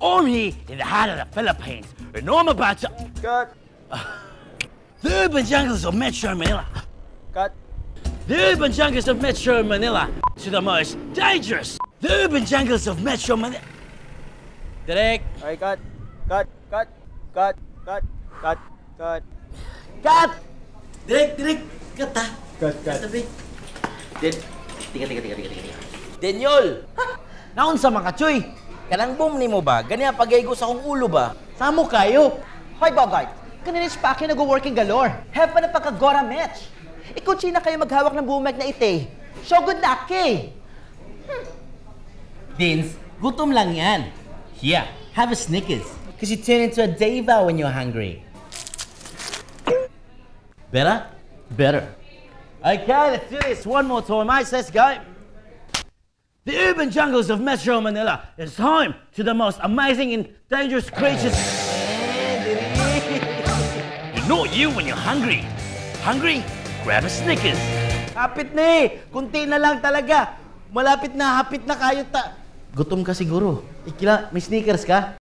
I'm here in the heart of the Philippines, and I'm about to... Cut. The urban jungles of Metro Manila. Cut. The urban jungles of Metro Manila to the most dangerous. The urban jungles of Metro Manila. Direk. Okay, cut. Cut. Cut. Cut. Cut. Cut. Cut. Cut! Direk. Cut ha. Cut. Cut. Tabi. Tiga. Denyol! Naon sa mga choy? Kanang boom ni mo ba? Ganyan pagaygo sa akong ulo ba? Samo kayo. Hoy, Bogart! Kanilis pa akin nag-working galore. Have pa na pagkagora match. Ikaw, China, kayo maghawak ng bumag na ite. So good luck, eh! Dins, gutom lang yan. Here, have a Snickers. Cause you turn into a diva when you're hungry. Better? Better. Okay, let's do this one more time, mates. Let's go. The urban jungles of Metro Manila. It's home to the most amazing and dangerous creatures. You know you when you're hungry. Hungry? Grab a Snickers. Hapit na eh. Kunti na lang talaga. Malapit na, hapit na kayo ta... Gutom ka siguro. Ikila, may Snickers ka?